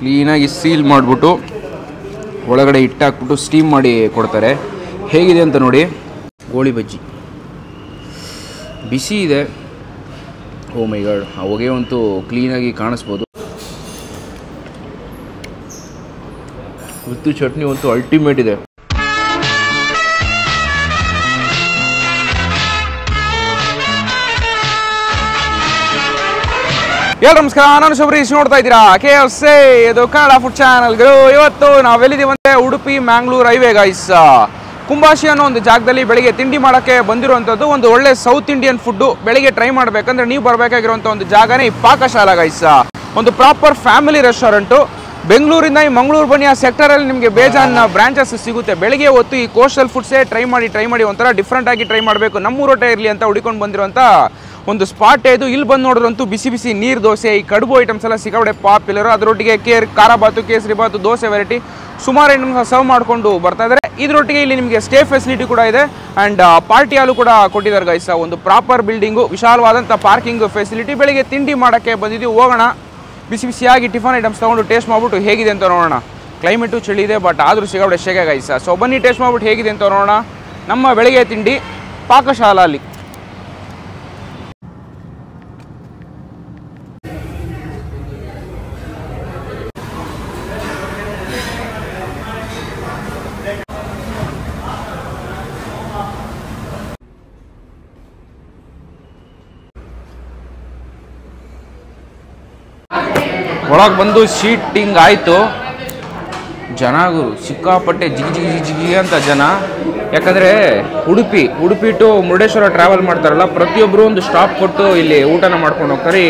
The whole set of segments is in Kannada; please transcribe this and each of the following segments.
ಕ್ಲೀನಾಗಿ ಸೀಲ್ ಮಾಡಿಬಿಟ್ಟು ಒಳಗಡೆ ಇಟ್ಟಾಕ್ಬಿಟ್ಟು ಸ್ಟೀಮ್ ಮಾಡಿ ಕೊಡ್ತಾರೆ. ಹೇಗಿದೆ ಅಂತ ನೋಡಿ. ಗೋಳಿ ಬಜ್ಜಿ ಬಿಸಿ ಇದೆ. ಓ ಮೈ ಗಾಡ್, ಆ ಹೊಗೆ ಅಂತೂ ಕ್ಲೀನಾಗಿ ಕಾಣಿಸ್ಬೋದು. ವಿತ್ತು ಚಟ್ನಿ ಅಂತೂ ಅಲ್ಟಿಮೇಟ್ ಇದೆ. ನಮಸ್ಕಾರ, ನಾನು ಶಬರೀಶ್. ನೋಡ್ತಾ ಇದ್ದೀರಾ KFC, ಇದು ಕನ್ನಡ ಫುಡ್ ಚಾನಲ್ಗಳು. ಇವತ್ತು ನಾವೆಲ್ಲಿದ್ದೀವಂತೆ ಉಡುಪಿ ಮ್ಯಾಂಗ್ಳೂರ್ ಹೈವೇ ಗೈಸ್. ಕುಂಬಾಶಿ ಅನ್ನೋ ಒಂದು ಜಾಗದಲ್ಲಿ ಬೆಳಿಗ್ಗೆ ತಿಂಡಿ ಮಾಡೋಕ್ಕೆ ಬಂದಿರುವಂಥದ್ದು. ಒಂದು ಒಳ್ಳೆ ಸೌತ್ ಇಂಡಿಯನ್ ಫುಡ್ಡು ಬೆಳಿಗ್ಗೆ ಟ್ರೈ ಮಾಡಬೇಕಂದ್ರೆ ನೀವು ಬರಬೇಕಾಗಿರುವಂಥ ಒಂದು ಜಾಗನೇ ಈ ಪಾಕಶಾಲಾ ಗೈಸ್. ಒಂದು ಪ್ರಾಪರ್ ಫ್ಯಾಮಿಲಿ ರೆಸ್ಟೋರೆಂಟು. ಬೆಂಗಳೂರಿಂದ ಈ ಮಂಗಳೂರು ಬನ್ನಿ, ಆ ಸೆಕ್ಟರಲ್ಲಿ ನಿಮಗೆ ಬೇಜಾನ್ ಬ್ರಾಂಚಸ್ ಸಿಗುತ್ತೆ. ಬೆಳಿಗ್ಗೆ ಹೊತ್ತು ಈ ಕೋಸ್ಟಲ್ ಫುಡ್ಸೇ ಟ್ರೈ ಮಾಡಿ ಒಂಥರ ಡಿಫ್ರೆಂಟಾಗಿ ಟ್ರೈ ಮಾಡಬೇಕು, ನಮ್ಮೂರೊಟ್ಟೆ ಇರಲಿ ಅಂತ ಹುಡುಕೊಂಡು ಬಂದಿರುವಂಥ ಒಂದು ಸ್ಪಾಟ್ ಇದು. ಇಲ್ಲಿ ಬಂದು ನೋಡಿದ್ರಂತೂ ಬಿಸಿ ಬಿಸಿ ನೀರು ದೋಸೆ, ಈ ಕಡುಬು ಐಟಮ್ಸ್ ಎಲ್ಲ ಸಿಕ್ಕಾಪಟ್ಟೆ ಪಾಪ್ಯುಲರು. ಅದರೊಟ್ಟಿಗೆ ಖಾರ ಬಾತು, ಕೇಸರಿ ಬಾತು, ದೋಸೆ ವೆರೈಟಿ ಸುಮಾರು ಐಟಮ್ಸ್ ಸರ್ವ್ ಮಾಡಿಕೊಂಡು ಬರ್ತಾ ಇದ್ದಾರೆ. ಇದರೊಟ್ಟಿಗೆ ಇಲ್ಲಿ ನಿಮಗೆ ಸ್ಟೇ ಫೆಸಿಲಿಟಿ ಕೂಡ ಇದೆ ಆ್ಯಂಡ್ ಪಾರ್ಟಿ ಹಾಲು ಕೂಡ ಕೊಟ್ಟಿದ್ದಾರೆ ಗೈಸ್. ಒಂದು ಪ್ರಾಪರ್ ಬಿಲ್ಡಿಂಗು, ವಿಶಾಲವಾದಂಥ ಪಾರ್ಕಿಂಗ್ ಫೆಸಿಲಿಟಿ. ಬೆಳಿಗ್ಗೆ ತಿಂಡಿ ಮಾಡೋಕ್ಕೆ ಬಂದಿದ್ದೀವಿ. ಹೋಗೋಣ, ಬಿಸಿ ಬಿಸಿಯಾಗಿ ಟಿಫನ್ ಐಟಮ್ಸ್ ತೊಗೊಂಡು ಟೇಸ್ಟ್ ಮಾಡಿಬಿಟ್ಟು ಹೇಗಿದೆ ಅಂತ ನೋಡೋಣ. ಕ್ಲೈಮೇಟು ಚಳಿ ಇದೆ, ಬಟ್ ಆದರೂ ಸಿಕ್ಕಾಪಟ್ಟೆ ಶೆಕೆ ಗೈಸ್. ಸೊ ಬನ್ನಿ ಟೇಸ್ಟ್ ಮಾಡಿಬಿಟ್ಟು ಹೇಗಿದೆ ಅಂತ ನೋಡೋಣ. ನಮ್ಮ ಬೆಳಿಗ್ಗೆ ತಿಂಡಿ ಪಾಕಶಾಲಾ ಅಲ್ಲಿ. ಒಳಗೆ ಬಂದು ಶೀಟಿಂಗ್ ಆಯಿತು. ಜನಗಳು ಸಿಕ್ಕಾಪಟ್ಟೆ ಜಿಗಿ ಅಂತ ಜನ. ಯಾಕಂದರೆ ಉಡುಪಿ ಟು ಮುರುಡೇಶ್ವರ ಟ್ರಾವೆಲ್ ಮಾಡ್ತಾರಲ್ಲ, ಪ್ರತಿಯೊಬ್ಬರು ಒಂದು ಸ್ಟಾಪ್ ಕೊಟ್ಟು ಇಲ್ಲಿ ಊಟನ ಮಾಡ್ಕೊಂಡು ಹೋಗ್ತಾರೆ.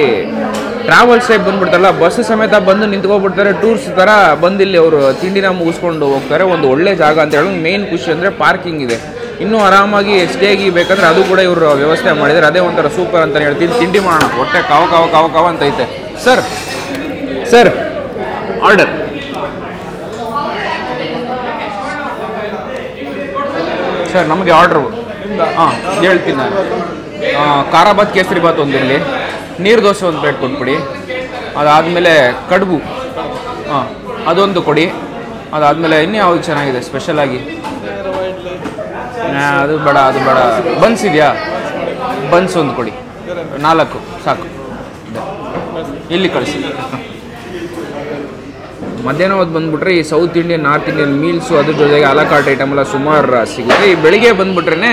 ಟ್ರಾವೆಲ್ಸ್ ಟೈಪ್ ಬಂದುಬಿಡ್ತಾರಲ್ಲ, ಬಸ್ ಸಮೇತ ಬಂದು ನಿಂತ್ಕೊಬಿಡ್ತಾರೆ. ಟೂರ್ಸ್ ಥರ ಬಂದು ಇಲ್ಲಿ ಅವರು ತಿಂಡಿನ ಮುಗಿಸ್ಕೊಂಡು ಹೋಗ್ತಾರೆ. ಒಂದು ಒಳ್ಳೆ ಜಾಗ ಅಂತ ಹೇಳೋದು. ಮೇನ್ ಖುಷಿ ಅಂದರೆ ಪಾರ್ಕಿಂಗ್ ಇದೆ. ಇನ್ನೂ ಆರಾಮಾಗಿ ಸ್ಟೇಗಿ ಬೇಕಂದ್ರೆ ಅದು ಕೂಡ ಇವರು ವ್ಯವಸ್ಥೆ ಮಾಡಿದ್ದಾರೆ. ಅದೇ ಒಂಥರ ಸೂಪರ್ ಅಂತಲೇ ಹೇಳ್ತೀನಿ. ತಿಂಡಿ ಮಾಡೋಣ, ಹೊಟ್ಟೆ ಕಾವ ಅಂತ ಐತೆ. Sir order. ಸರ್ ನಮಗೆ ಆರ್ಡ್ರು ಹೇಳ್ತೀನಿ ನಾನು. ಖಾರ ಬಾತ್, ಕೇಸರಿ ಬಾತ್ ಒಂದಿರಲಿ, ನೀರು ದೋಸೆ ಒಂದು ಪ್ಲೇಟ್ ಕೊಟ್ಬಿಡಿ. ಅದಾದಮೇಲೆ ಕಡುಬು ಅದೊಂದು ಕೊಡಿ. ಅದಾದಮೇಲೆ ಇನ್ನೂ ಯಾವುದು ಚೆನ್ನಾಗಿದೆ ಸ್ಪೆಷಲಾಗಿ? ಅದು ಬೇಡ. ಬನ್ಸ್ ಇದೆಯಾ? ಬನ್ಸ್ ಒಂದು ಕೊಡಿ, 4 ಸಾಕು. ಇಲ್ಲಿ ಕಳಿಸಿ. ಮಧ್ಯಾಹ್ನ ಹೊತ್ತು ಬಂದುಬಿಟ್ರೆ ಈ south Indian, north Indian meals, ಅದ್ರ ಜೊತೆಗೆ ಅಲಕಾಟ್ ಐಟಮ್ ಎಲ್ಲ ಸುಮಾರು ಸಿಗುತ್ತೆ. ಈ ಬೆಳಿಗ್ಗೆ ಬಂದುಬಿಟ್ರೆ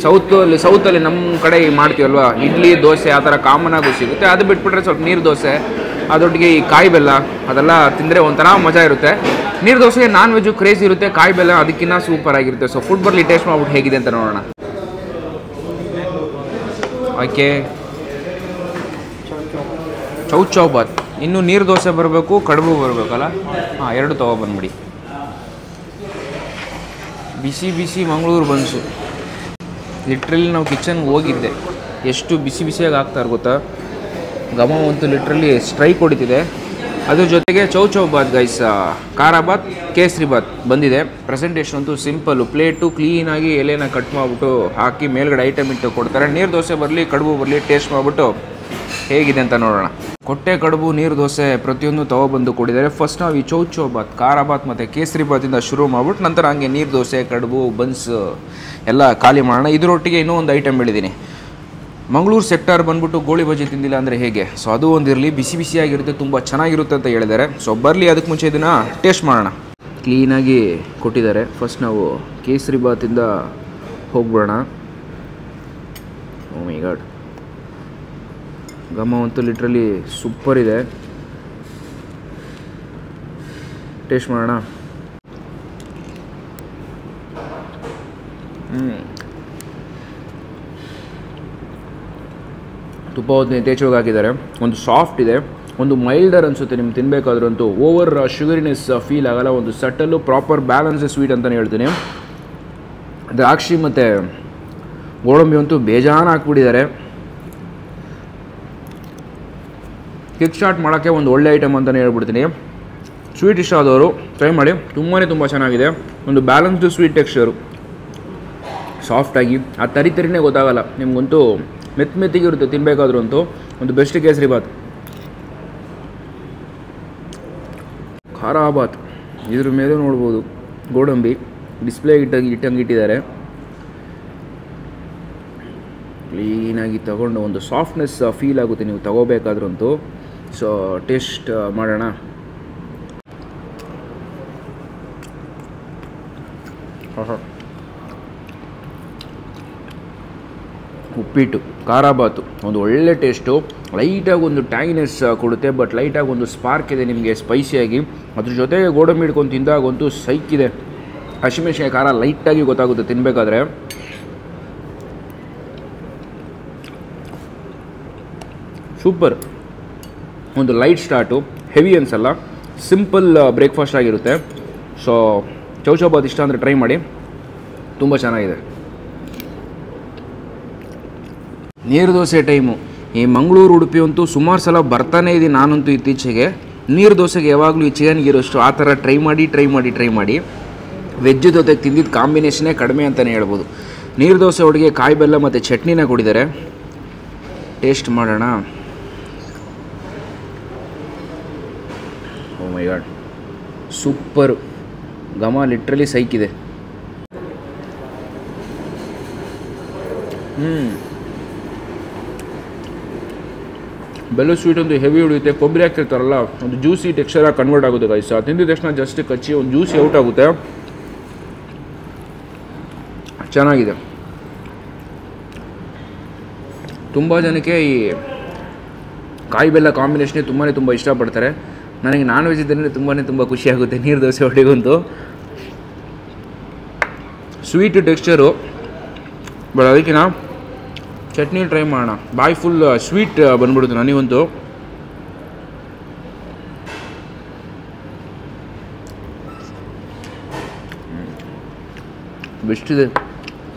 ಸೌತಲ್ಲಿ ನಮ್ಮ ಕಡೆ ಮಾಡ್ತೀವಲ್ವ, ಇಡ್ಲಿ ದೋಸೆ ಆ ಥರ ಕಾಮನಾಗೂ ಸಿಗುತ್ತೆ. ಅದು ಬಿಟ್ಬಿಟ್ರೆ ಸ್ವಲ್ಪ ನೀರು ದೋಸೆ, ಅದರೊಟ್ಟಿಗೆ ಈ ಕಾಯಿ ಬೆಲ್ಲ ಅದೆಲ್ಲ ತಿಂದರೆ ಒಂಥರ ಮಜಾ ಇರುತ್ತೆ. ನೀರು ದೋಸೆಗೆ ನಾನ್ ವೆಜ್ಜು ಕ್ರೇಜ್ ಇರುತ್ತೆ, ಕಾಯಿ ಬೆಲ್ಲ ಅದಕ್ಕಿಂತ ಸೂಪರ್ ಆಗಿರುತ್ತೆ. ಸೊ ಫುಡ್ ಬರಲಿ, ಟೇಸ್ಟ್ ಮಾಡ್ಬಿಟ್ಟು ಹೇಗಿದೆ ಅಂತ ನೋಡೋಣ. ಓಕೆ, ಚೌ ಬಾತ್. ಇನ್ನು ನೀರು ದೋಸೆ ಬರಬೇಕು, ಕಡುಬು ಬರಬೇಕಲ್ಲ. 2 ತೊಗೊಬಂದ್ಬಿಡಿ. ಬಿಸಿ ಮಂಗಳೂರು ಬನ್ಸು. ಲಿಟ್ರಲಿ ನಾವು ಕಿಚನ್ಗೆ ಹೋಗಿದ್ದೆ, ಎಷ್ಟು ಬಿಸಿಯಾಗಿ ಆಗ್ತಾರೆ ಗೊತ್ತಾ. ಘಮ ಅಂತೂ ಲಿಟ್ರಲಿ ಸ್ಟ್ರೈಕ್ ಹೊಡಿತಿದೆ. ಅದ್ರ ಜೊತೆಗೆ ಚೌ ಬಾತ್ ಗೈಸ್, ಖಾರ ಬಾತ್, ಕೇಸರಿ ಬಾತ್ ಬಂದಿದೆ. ಪ್ರೆಸೆಂಟೇಷನ್ ಅಂತೂ ಸಿಂಪಲ್ಲು. ಪ್ಲೇಟು ಕ್ಲೀನಾಗಿ ಎಲೆನ ಕಟ್ ಮಾಡಿಬಿಟ್ಟು ಹಾಕಿ ಮೇಲ್ಗಡೆ ಐಟಮ್ ಇಟ್ಟು ಕೊಡ್ತಾರೆ. ನೀರು ದೋಸೆ ಬರಲಿ, ಕಡುಬು ಬರಲಿ, ಟೇಸ್ಟ್ ಮಾಡಿಬಿಟ್ಟು ಹೇಗಿದೆ ಅಂತ ನೋಡೋಣ. ಕೊಟ್ಟೆ ಕಡುಬು, ನೀರು ದೋಸೆ ಪ್ರತಿಯೊಂದು ತೊಗೊಬಂದು ಕೊಟ್ಟಿದ್ದಾರೆ. ಫಸ್ಟ್ ನಾವು ಈ ಚೌ ಬಾತ್, ಖಾರ ಬಾತ್ ಮತ್ತು ಕೇಸರಿ ಬಾತಿಂದ ಶುರು ಮಾಡ್ಬಿಟ್ಟು ನಂತರ ಹಂಗೆ ನೀರು ದೋಸೆ, ಕಡುಬು, ಬನ್ಸ್ ಎಲ್ಲ ಖಾಲಿ ಮಾಡೋಣ. ಇದರೊಟ್ಟಿಗೆ ಇನ್ನೂ ಒಂದು ಐಟಮ್ ಹೇಳಿದ್ದೀನಿ. ಮಂಗಳೂರು ಸೆಕ್ಟರ್ ಬಂದ್ಬಿಟ್ಟು ಗೋಳಿ ಬಜ್ಜಿ ತಿಂದಿಲ್ಲ ಅಂದರೆ ಹೇಗೆ? ಸೊ ಅದು ಒಂದಿರಲಿ, ಬಿಸಿಯಾಗಿರುತ್ತೆ, ತುಂಬ ಚೆನ್ನಾಗಿರುತ್ತೆ ಅಂತ ಹೇಳಿದ್ದಾರೆ. ಸೊ ಬರಲಿ, ಅದಕ್ಕೆ ಮುಂಚೆ ಇದನ್ನು ಟೇಸ್ಟ್ ಮಾಡೋಣ. ಕ್ಲೀನಾಗಿ ಕೊಟ್ಟಿದ್ದಾರೆ. ಫಸ್ಟ್ ನಾವು ಕೇಸರಿ ಬಾತಿಂದ ಹೋಗ್ಬಿಡೋಣ. ಓ ಮೈ ಗಾಡ್, ಘಮ ಅಂತೂ ಲಿಟ್ರಲಿ ಸೂಪರ್ ಇದೆ. ಟೇಸ್ಟ್ ಮಾಡೋಣ. ತುಪ್ಪ ಹೊತ್ತು ಯಥೇಚ್ಛವಾಗಿ ಹಾಕಿದ್ದಾರೆ. ಒಂದು ಸಾಫ್ಟ್ ಇದೆ, ಒಂದು ಮೈಲ್ಡರ್ ಅನಿಸುತ್ತೆ ನಿಮ್ಗೆ ತಿನ್ನಬೇಕಾದ್ರೂ. ಅಂತೂ ಓವರ್ ಶುಗರಿನೆಸ್ ಫೀಲ್ ಆಗಲ್ಲ. ಒಂದು ಸಟಲ್ಲು ಪ್ರಾಪರ್ ಬ್ಯಾಲೆನ್ಸ್ ಸ್ವೀಟ್ ಅಂತಲೇ ಹೇಳ್ತೀನಿ. ದ್ರಾಕ್ಷಿ ಮತ್ತು ಗೋಡಂಬಿ ಅಂತೂ ಬೇಜಾನ ಹಾಕ್ಬಿಟ್ಟಿದ್ದಾರೆ. ಕಿಕ್ ಸ್ಟಾರ್ಟ್ ಮಾಡೋಕ್ಕೆ ಒಂದು ಒಳ್ಳೆ ಐಟಮ್ ಅಂತಲೇ ಹೇಳ್ಬಿಡ್ತೀನಿ. ಸ್ವೀಟ್ ಇಷ್ಟ ಆದವರು ಟ್ರೈ ಮಾಡಿ, ತುಂಬ ಚೆನ್ನಾಗಿದೆ. ಒಂದು ಬ್ಯಾಲೆನ್ಸ್ಡ್ ಸ್ವೀಟ್ ಟೆಕ್ಸ್ಚರು, ಸಾಫ್ಟಾಗಿ, ಆ ತರಿನೇ ಗೊತ್ತಾಗಲ್ಲ ನಿಮಗಂತೂ. ಮೆತ್ತಿಗಿರುತ್ತೆ ತಿನ್ನಬೇಕಾದ್ರೂ. ಅಂತೂ ಒಂದು ಬೆಸ್ಟ್ ಕೇಸರಿ ಬಾತ್. ಖಾರಾಬಾತ್. ಇದ್ರ ಮೇಲೆ ನೋಡ್ಬೋದು ಗೋಡಂಬಿ ಡಿಸ್ಪ್ಲೇ ಇಟ್ಟಂಗೆ ಇಟ್ಟಿದ್ದಾರೆ. ಕ್ಲೀನಾಗಿ ತಗೊಂಡು ಒಂದು ಸಾಫ್ಟ್ನೆಸ್ ಫೀಲ್ ಆಗುತ್ತೆ ನೀವು ತಗೋಬೇಕಾದ್ರಂತೂ. ಸೊ ಟೇಸ್ಟ್ ಮಾಡೋಣ. ಉಪ್ಪಿಟ್ಟು ಖಾರಾಬಾತು ಒಂದು ಒಳ್ಳೆ ಟೇಸ್ಟು. ಲೈಟಾಗಿ ಒಂದು ಟ್ಯಾಂಗಿನೆಸ್ ಕೊಡುತ್ತೆ, ಬಟ್ ಲೈಟಾಗಿ ಒಂದು ಸ್ಪಾರ್ಕ್ ಇದೆ ನಿಮಗೆ ಸ್ಪೈಸಿಯಾಗಿ. ಅದ್ರ ಜೊತೆಗೆ ಗೋಡಂಬಿ ಹಿಡ್ಕೊಂಡು ತಿಂದಾಗಂತೂ ಸೈಕಿದೆ. ಹಸಿಮೆಣಸಿನ ಖಾರ ಲೈಟಾಗಿ ಗೊತ್ತಾಗುತ್ತೆ ತಿನ್ನಬೇಕಾದ್ರೆ. ಸೂಪರ್. ಒಂದು ಲೈಟ್ ಸ್ಟಾರ್ಟು, ಹೆವಿ ಅನ್ಸಲ್ಲ, ಸಿಂಪಲ್ ಬ್ರೇಕ್ಫಾಸ್ಟ್ ಆಗಿರುತ್ತೆ. ಸೊ ಚೌಚೌಬಾತ್ ಇಷ್ಟ ಅಂದರೆ ಟ್ರೈ ಮಾಡಿ, ತುಂಬ ಚೆನ್ನಾಗಿದೆ. ನೀರು ದೋಸೆ ಟೈಮು. ಈ ಮಂಗಳೂರು ಉಡುಪಿ ಅಂತೂ ಸುಮಾರು ಸಲ ಬರ್ತಾನೆ ಇದ್ದೀನಿ ನಾನಂತೂ ಇತ್ತೀಚೆಗೆ. ನೀರು ದೋಸೆಗೆ ಯಾವಾಗಲೂ ಈ ಚಿಕನ್ಗಿರೋಷ್ಟು ಆ ಥರ ಟ್ರೈ ಮಾಡಿ ವೆಜ್ ಜೊತೆಗೆ ತಿಂದಿದ್ದು ಕಾಂಬಿನೇಷನೇ ಕಡಿಮೆ ಅಂತಲೇ ಹೇಳ್ಬೋದು. ನೀರು ದೋಸೆ ಒಳಗೆ ಕಾಯಿ ಬೆಲ್ಲ ಮತ್ತು ಚಟ್ನಿನ ಕೊಟ್ಟಿದ್ದಾರೆ. ಟೇಸ್ಟ್ ಮಾಡೋಣ. ಓ ಮೈ ಗಾಡ್, ಸೂಪರು. ಘಮ ಲಿಟ್ರಲಿ ಸೈಕಿದೆ. ಬೆಲ್ಲ ಸ್ವೀಟ್ ಒಂದು ಹೆವಿ ಉಳಿಯುತ್ತೆ. ಕೊಬ್ಬರಿ ಹಾಕ್ತಿರ್ತಾರಲ್ಲ, ಒಂದು ಜ್ಯೂಸಿ ಟೆಕ್ಸ್ಚರಾಗಿ ಕನ್ವರ್ಟ್ ಆಗುತ್ತೆ ಗೈಸ್. ತಿಂದಿದ ತಕ್ಷಣ ಜಸ್ಟ್ ಕಚ್ಚಿ ಒಂದು ಜ್ಯೂಸಿ ಔಟ್ ಆಗುತ್ತೆ. ಚೆನ್ನಾಗಿದೆ. ತುಂಬ ಜನಕ್ಕೆ ಈ ಕಾಯಿ ಬೆಲ್ಲ ಕಾಂಬಿನೇಷನ್ನೇ ತುಂಬ ಇಷ್ಟಪಡ್ತಾರೆ. ನನಗೆ ನಾನ್ ವೆಜ್ ಇದ್ದರೆ ತುಂಬ ಖುಷಿಯಾಗುತ್ತೆ ನೀರು ದೋಸೆ ಒಳಗಂತೂ. ಸ್ವೀಟ್ ಟೆಕ್ಸ್ಚರು, ಬಟ್ ಅದಕ್ಕಿಂತ ಚಟ್ನಿ ಟ್ರೈ ಮಾಡೋಣ. ಬಾಯಿ ಫುಲ್ ಸ್ವೀಟ್ ಬಂದ್ಬಿಡುತ್ತೆ ನನಗಂತೂ. ಬೆಸ್ಟಿದೆ.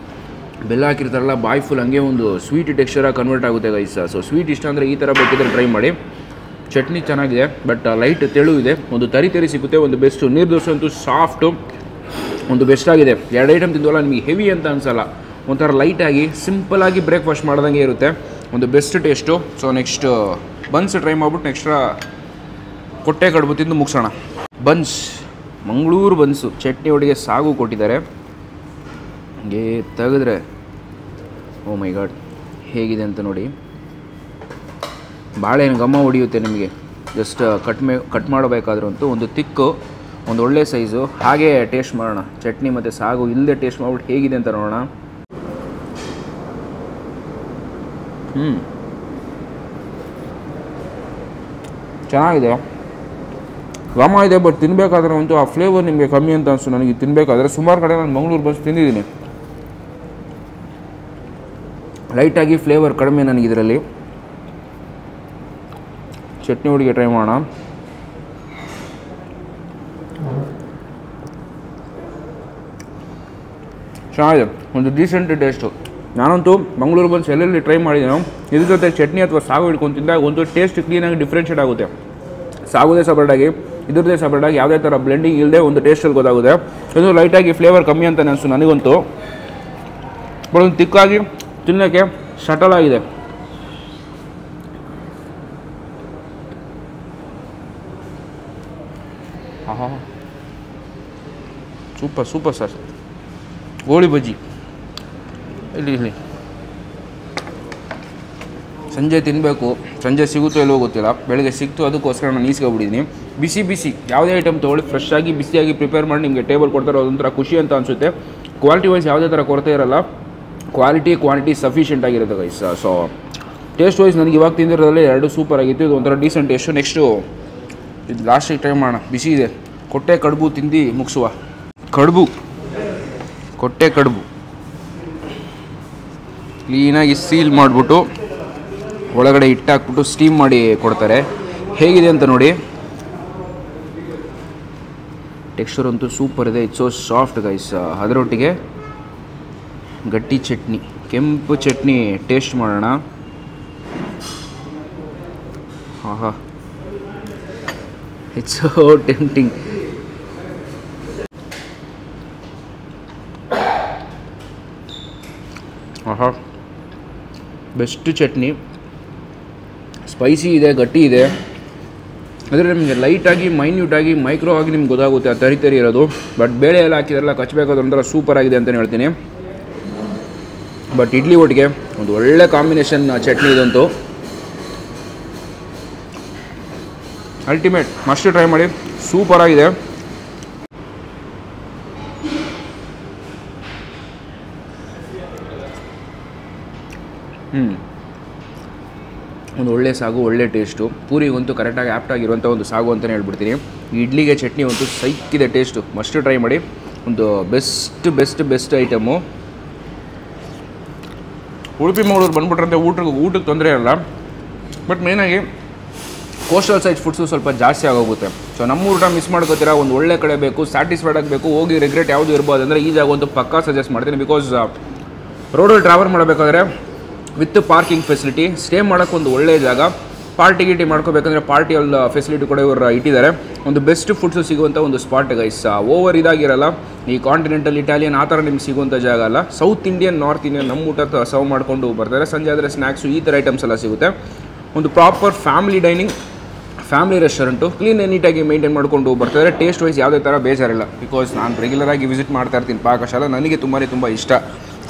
ಬೆಲ್ಲ ಹಾಕಿರ್ತಾರಲ್ಲ, ಬಾಯಿ ಫುಲ್ ಹಂಗೆ ಒಂದು ಸ್ವೀಟ್ ಟೆಕ್ಸ್ಚರಾಗಿ ಕನ್ವರ್ಟ್ ಆಗುತ್ತೆ ಗೈಸ್. ಸೊ ಸ್ವೀಟ್ ಇಷ್ಟ ಅಂದರೆ ಈ ಥರ ಬೇಕಿದ್ರೆ ಟ್ರೈ ಮಾಡಿ. ಚಟ್ನಿ ಚೆನ್ನಾಗಿದೆ, ಬಟ್ ಲೈಟ್ ತೆಳು ಇದೆ, ಒಂದು ತರಿ ಸಿಗುತ್ತೆ. ಒಂದು ಬೆಸ್ಟು. ನೀರು ದೋಸೆ ಅಂತೂ ಸಾಫ್ಟು, ಒಂದು ಬೆಸ್ಟಾಗಿದೆ. 2 ಐಟಮ್ ತಿಂದವಲ್ಲ, ನಿಮಗೆ ಹೆವಿ ಅಂತ ಅನಿಸಲ್ಲ. ಒಂಥರ ಲೈಟಾಗಿ ಸಿಂಪಲಾಗಿ ಬ್ರೇಕ್ಫಾಸ್ಟ್ ಮಾಡ್ದಂಗೆ ಇರುತ್ತೆ. ಒಂದು best taste. So next buns try ಮಾಡ್ಬಿಟ್ಟು ನೆಕ್ಸ್ಟ್ ಕೊಟ್ಟೆ ಕಡುಬು ತಿಂದು ಮುಗಿಸೋಣ. Buns, Mangaluru buns. ಚಟ್ನಿ ಒಳಗೆ ಸಾಗು ಕೊಟ್ಟಿದ್ದಾರೆ. ಹಂಗೆ ತೆಗೆದ್ರೆ ಓ ಮೈ ಗಾಡ್ ಹೇಗಿದೆ ಅಂತ ನೋಡಿ. ಬಾಳೆಹಣ್ಣು ಘಮ ಹೊಡಿಯುತ್ತೆ ನಿಮಗೆ ಜಸ್ಟ್ ಕಟ್ ಮಾಡಬೇಕಾದ್ರೂ ಅಂತೂ. ಒಂದು ತಿಕ್ಕು, ಒಂದು ಒಳ್ಳೆ ಸೈಜು. ಹಾಗೆ ಟೇಸ್ಟ್ ಮಾಡೋಣ. ಚಟ್ನಿ ಮತ್ತು ಸಾಗು ಇಲ್ಲದೆ ಟೇಸ್ಟ್ ಮಾಡ್ಬಿಟ್ಟು ಹೇಗಿದೆ ಅಂತ ನೋಡೋಣ. ಚೆನ್ನಾಗಿದೆ, ಘಮ ಇದೆ, ಬಟ್ ತಿನ್ನಬೇಕಾದ್ರೆ ಅಂತೂ ಆ ಫ್ಲೇವರ್ ನಿಮಗೆ ಕಮ್ಮಿ ಅಂತ ಅನಿಸ್ತು ನನಗೆ ತಿನ್ನಬೇಕಾದ್ರೆ. ಸುಮಾರು ಕಡೆ ನಾನು ಮಂಗಳೂರು ಬನ್ಸ್ ತಿಂದಿದ್ದೀನಿ, ಲೈಟಾಗಿ ಫ್ಲೇವರ್ ಕಡಿಮೆ ನನಗಿದರಲ್ಲಿ. ಚಟ್ನಿ ಒಳಗೆ ಟ್ರೈ ಮಾಡೋಣ. ಚೆನ್ನಾಗಿದೆ, ಒಂದು ಡೀಸೆಂಟ್ ಟೇಸ್ಟು. ನಾನಂತೂ ಮಂಗಳೂರು ಬನ್ಸ್ ಎಲ್ಲೆಲ್ಲಿ ಟ್ರೈ ಮಾಡಿದ್ದೀನೋ ಇದ್ರ ಜೊತೆ ಚಟ್ನಿ ಅಥವಾ ಸಾಗು ಹಿಡ್ಕೊಂಡು ತಿಂದಾಗ ಒಂದು ಟೇಸ್ಟ್ ಕ್ಲೀನಾಗಿ ಡಿಫ್ರೆನ್ಷಿಯೇಟ್ ಆಗುತ್ತೆ. ಸಾಗುದೇ ಸಪರೇಟಾಗಿ, ಇದ್ರದ್ದೇ ಸಪರೇಟಾಗಿ, ಯಾವುದೇ ಥರ ಬ್ಲೆಂಡಿಂಗ್ ಇಲ್ಲದೆ ಒಂದು ಟೇಸ್ಟಲ್ಲಿ ಗೊತ್ತಾಗುತ್ತೆ. ಇದು ಲೈಟಾಗಿ ಫ್ಲೇವರ್ ಕಮ್ಮಿ ಅಂತ ಅನಿಸ್ತು ನನಗಂತೂ, ಬಟ್ ಒಂದು ತಿಕ್ಕಾಗಿ ತಿನ್ನೋಕ್ಕೆ ಶಟಲ್ ಆಗಿದೆ. ಆಹಾ, ಸೂಪರ್ ಸರ್. ಗೋಳಿ ಬಜ್ಜಿ ಇಲ್ಲಿ ಸಂಜೆ ತಿನ್ನಬೇಕು. ಸಂಜೆ ಸಿಗುತ್ತೋ ಎಲ್ಲೋ ಗೊತ್ತಿಲ್ಲ, ಬೆಳಗ್ಗೆ ಸಿಕ್ತು, ಅದಕ್ಕೋಸ್ಕರ ನಾನು ಈಸ್ಕೊಬಿಟ್ಟಿದ್ದೀನಿ. ಬಿಸಿ ಯಾವುದೇ ಐಟಮ್ ತೊಗೊಳ್ಳಿ, ಫ್ರೆಶ್ ಆಗಿ ಬಿಸಿಯಾಗಿ ಪ್ರಿಪೇರ್ ಮಾಡಿ ನಿಮಗೆ ಟೇಬಲ್ ಕೊಡ್ತಾರೆ. ಅದೊಂಥರ ಖುಷಿ ಅಂತ ಅನಿಸುತ್ತೆ. ಕ್ವಾಲಿಟಿ ವೈಸ್ ಯಾವುದೇ ಥರ ಕೊರತೆ ಇರಲ್ಲ, ಕ್ವಾಂಟಿಟಿ ಸಫಿಷಿಯೆಂಟ್ ಆಗಿರುತ್ತೆ ಗೈಸ್. ಸೊ ಟೇಸ್ಟ್ ವೈಸ್ ನನಗೆ ಇವಾಗ ತಿಂದಿರೋದ್ರಲ್ಲಿ 2 ಸೂಪರ್ ಆಗಿತ್ತು. ಇದು ಒಂಥರ ಡೀಸೆಂಟ್ ಟೇಸ್ಟು. ನೆಕ್ಸ್ಟು ಇದು ಲಾಸ್ಟಿಗೆ ಟ್ರೈ ಮಾಡೋಣ. ಬಿಸಿ ಇದೆ, ಕೊಟ್ಟೆ ಕಡುಬು ತಿಂದು ಮುಗಿಸುವ. ಕೊಟ್ಟೆ ಕಡುಬು ಕ್ಲೀನಾಗಿ ಸೀಲ್ ಮಾಡಿಬಿಟ್ಟು ಒಳಗಡೆ ಇಟ್ಟಾಕ್ಬಿಟ್ಟು ಸ್ಟೀಮ್ ಮಾಡಿ ಕೊಡ್ತಾರೆ. ಹೇಗಿದೆ ಅಂತ ನೋಡಿ. ಟೆಕ್ಸ್ಚರ್ ಅಂತೂ ಸೂಪರ್ ಇದೆ. It's so soft guys. ಅದರೊಟ್ಟಿಗೆ ಗಟ್ಟಿ ಚಟ್ನಿ, ಕೆಂಪು ಚಟ್ನಿ ಟೇಸ್ಟ್ ಮಾಡೋಣ. ಆಹಾ, ಇಟ್ಸ್ ಸೋ ಟೆಂಪ್ಟಿಂಗ್. ಆಹಾ, ಬೆಸ್ಟ್ ಚಟ್ನಿ. ಸ್ಪೈಸಿ ಇದೆ, ಗಟ್ಟಿ ಇದೆ, ಅಂದರೆ ನಿಮಗೆ ಲೈಟಾಗಿ ಮೈನ್ಯೂಟಾಗಿ ಮೈಕ್ರೋ ಆಗಿ ನಿಮ್ಗೆ ಗೊತ್ತಾಗುತ್ತೆ ಆ ತರಿ ಇರೋದು. ಬಟ್ ಬೇಳೆ ಎಲ್ಲ ಹಾಕಿದ್ರೆಲ್ಲ ಕಚ್ಚಬೇಕಾದ್ರೆ ಒಂಥರ ಸೂಪರಾಗಿದೆ ಅಂತಲೇ ಹೇಳ್ತೀನಿ. ಬಟ್ ಇಡ್ಲಿ ಒಟ್ಟಿಗೆ ಒಂದು ಒಳ್ಳೆ ಕಾಂಬಿನೇಷನ್ ಚಟ್ನಿ ಇದಂತೂ ಅಲ್ಟಿಮೇಟ್. ಮಸ್ಟ್ ಟ್ರೈ ಮಾಡಿ, ಸೂಪರಾಗಿದೆ. ಒಂದು ಒಳ್ಳೆ ಸಾಗು, ಒಳ್ಳೆ ಟೇಸ್ಟು. ಪೂರಿಗಂತೂ ಕರೆಕ್ಟಾಗಿ ಆ್ಯಪ್ಟಾಗಿರುವಂಥ ಒಂದು ಸಾಗು ಅಂತಲೇ ಹೇಳ್ಬಿಡ್ತೀನಿ. ಇಡ್ಲಿಗೆ ಚಟ್ನಿ ಅಂತೂ ಸೈಕ್ಕಿದೆ ಟೇಸ್ಟು. ಮಸ್ಟ್ ಟ್ರೈ ಮಾಡಿ, ಒಂದು ಬೆಸ್ಟ್ ಐಟಮು. ಉಡುಪಿ ಮಂಗಳೂರು ಬಂದ್ಬಿಟ್ರಂತೆ ಊಟಕ್ಕೆ ತೊಂದರೆ ಇಲ್ಲ. ಬಟ್ ಮೇಯ್ನಾಗಿ ಕೋಸ್ಟಲ್ ಸೈಡ್ ಫುಡ್ಸು ಸ್ವಲ್ಪ ಜಾಸ್ತಿ ಆಗೋಗುತ್ತೆ. ಸೊ ನಮ್ಮ ಊಟ ಮಿಸ್ ಮಾಡ್ಕೋತೀರಾ, ಒಂದು ಒಳ್ಳೆ ಕಡೆ ಬೇಕು, ಸ್ಯಾಟಿಸ್ಫೈಡ್ ಆಗಬೇಕು, ಹೋಗಿ ರಿಗ್ರೆಟ್ ಯಾವುದು ಇರ್ಬೋದು ಅಂದರೆ ಈ ಜಾಗ ಒಂದು ಪಕ್ಕಾ ಸಜೆಸ್ಟ್ ಮಾಡ್ತೀನಿ. ಬಿಕಾಸ್ ರೋಡಲ್ಲಿ ಟ್ರಾವೆಲ್ ಮಾಡಬೇಕಾದ್ರೆ ವಿತ್ ಪಾರ್ಕಿಂಗ್ ಫೆಸಿಲಿಟಿ, ಸ್ಟೇ ಮಾಡೋಕ್ಕೆ ಒಂದು ಒಳ್ಳೆಯ ಜಾಗ. ಪಾರ್ಟಿ ಮಾಡ್ಕೋಬೇಕಂದ್ರೆ ಪಾರ್ಟಿ ಅಲ್ಲಿ ಫೆಸಿಲಿಟಿ ಕೂಡ ಇವರು ಇಟ್ಟಿದ್ದಾರೆ. ಒಂದು ಬೆಸ್ಟ್ ಫುಡ್ಸು ಸಿಗುವಂಥ ಒಂದು ಸ್ಪಾಟ್ ಗೈಸ್. ಓವರ್ ಇದಾಗಿರಲ್ಲ, ಈ ಕಾಂಟಿನೆಂಟಲ್ ಇಟಾಲಿಯನ್ ಆ ಥರ ನಿಮ್ಗೆ ಸಿಗುವಂಥ ಜಾಗ ಅಲ್ಲ. ಸೌತ್ ಇಂಡಿಯನ್, ನಾರ್ತ್ ಇಂಡಿಯನ್ ನಮ್ಮ ಊಟ ಸರ್ವ್ ಮಾಡ್ಕೊಂಡು ಬರ್ತಾರೆ. ಸಂಜೆ ಆದರೆ ಸ್ನ್ಯಾಕ್ಸು ಈ ಥರ ಐಟಮ್ಸ್ ಎಲ್ಲ ಸಿಗುತ್ತೆ. ಒಂದು proper family dining, family restaurant, clean ನೀಟಾಗಿ ಮೇಂಟೈನ್ ಮಾಡ್ಕೊಂಡು ಬರ್ತಾರೆ. ಟೇಸ್ಟ್ ವೈಸ್ ಯಾವುದೇ ಥರ ಬೇಜಾರಿಲ್ಲ. ಬಿಕಾಸ್ ನಾನು ರೆಗ್ಯುಲರಾಗಿ ವಿಸಿಟ್ ಮಾಡ್ತಾ ಇರ್ತೀನಿ ಪಾಕಶಾಲೆ, ನನಗೆ ತುಂಬ ಇಷ್ಟ.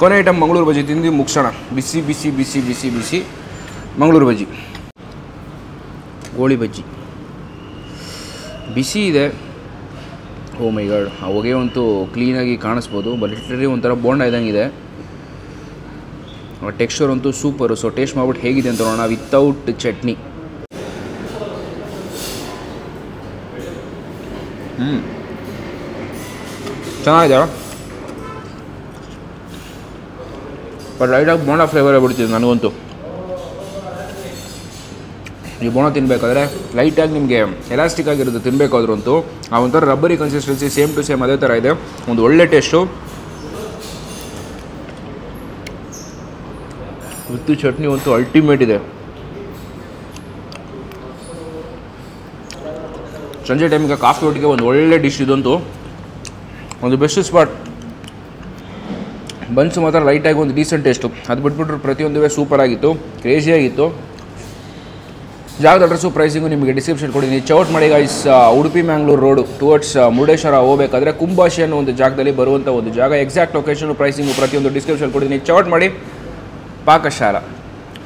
ಕೊನೆ ಐಟಮ್ ಮಂಗಳೂರು ಬಜ್ಜಿ ತಿಂದು ಮುಗಿಸೋಣ. ಬಿಸಿ ಮಂಗಳೂರು ಬಜ್ಜಿ, ಗೋಳಿ ಬಜ್ಜಿ ಬಿಸಿ ಇದೆ. ಓ ಮೈ ಗಾಡ್, ಆ ಹೊಗೆ ಅಂತೂ ಕ್ಲೀನಾಗಿ ಕಾಣಿಸ್ಬೋದು. ಬಟ್ ಲಿಟ್ರಲಿ ಒಂಥರ ಬೋಂಡ ಇದ್ದಂಗಿದೆ. ಟೆಕ್ಸ್ಚರ್ ಅಂತೂ ಸೂಪರು. ಸೊ ಟೇಸ್ಟ್ ಮಾಡ್ಬಿಟ್ಟು ಹೇಗಿದೆ ಅಂತ ನೋಡೋಣ ವಿತೌಟ್ ಚಟ್ನಿ. ಚೆನ್ನಾಗಿದೆ. ಬಟ್ ಲೈಟಾಗಿ ಬೋಂಡ ಫ್ಲೇವರೇ ಬಿಡ್ತಿದೆ ನನಗಂತೂ. ಈ ಬೋಂಡ ತಿನ್ನಬೇಕಾದ್ರೆ ಲೈಟಾಗಿ ನಿಮಗೆ ಎಲಾಸ್ಟಿಕ್ ಆಗಿರುತ್ತೆ ತಿನ್ನಬೇಕಾದ್ರೂ ಅಂತೂ. ಆ ಒಂಥರ ರಬ್ಬರಿ ಕನ್ಸಿಸ್ಟೆನ್ಸಿ, ಸೇಮ್ ಟು ಸೇಮ್ ಅದೇ ಥರ ಇದೆ. ಒಂದು ಒಳ್ಳೆ ಟೇಸ್ಟು ವಿತ್ ಚಟ್ನಿ ಅಂತೂ ಅಲ್ಟಿಮೇಟ್ ಇದೆ. ಸಂಜೆ ಟೈಮಿಗೆ ಕಾಫಿ ಒಟ್ಟಿಗೆ ಒಂದು ಒಳ್ಳೆ ಡಿಶ್ ಇದಂತೂ ಒಂದು ಬೆಸ್ಟ್ ಸ್ಪಾಟ್. ಬನ್ಸು ಮಾತ್ರ ಲೈಟಾಗಿ ಒಂದು ಡೀಸೆಂಟ್ ಟೇಸ್ಟು. ಅದು ಬಿಟ್ಬಿಟ್ರೆ ಪ್ರತಿಯೊಂದುವೇ ಸೂಪರಾಗಿತ್ತು, ಕ್ರೇಜಿಯಾಗಿತ್ತು. ಜಾಗದ ಅಡ್ರೆಸ್ಸು ಪ್ರೈಸಿಂಗು ನಿಮಗೆ ಡಿಸ್ಕ್ರಿಪ್ಷನ್ ಕೊಡಿ. ನೀವು ಚೌಟ್ ಮಾಡಿ guys. Udupi Mangalore road towards Murudeshwar ಹೋಗಬೇಕಾದ್ರೆ ಕುಂಬಾಶಿ ಅನ್ನೋ ಒಂದು ಜಾಗದಲ್ಲಿ ಬರುವಂಥ ಒಂದು ಜಾಗ. ಎಕ್ಸಾಕ್ಟ್ ಲೊಕೇಶನು, ಪ್ರೈಸಿಂಗು ಪ್ರತಿಯೊಂದು ಡಿಸ್ಕ್ರಿಪ್ಷನ್ ಕೊಡಿ. ನೀವು ಚೌಟ್ ಮಾಡಿ. ಪಾಕಶಾಲಾ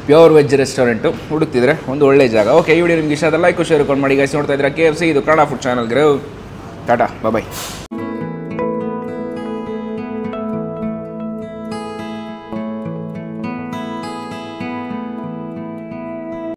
ಪ್ಯೂರ್ ವೆಜ್ ರೆಸ್ಟೋರೆಂಟು ಹುಡುಕ್ತಿದ್ರೆ ಒಂದು ಒಳ್ಳೆ ಜಾಗ. ಓಕೆ, ಈ ವಿಡಿಯೋ ನಿಮ್ಗೆ ಇಷ್ಟ ಆದ ಲೈಕ್ ಶೇರ್ ಮಾಡಿ ಗೈಸ್. ನೋಡ್ತಾ ಇದ್ದೀರಾ KFC, ಇದು ಕನ್ನಡ ಫುಡ್ ಚಾನಲ್. ಟಾಟಾ, ಬಾಯ್.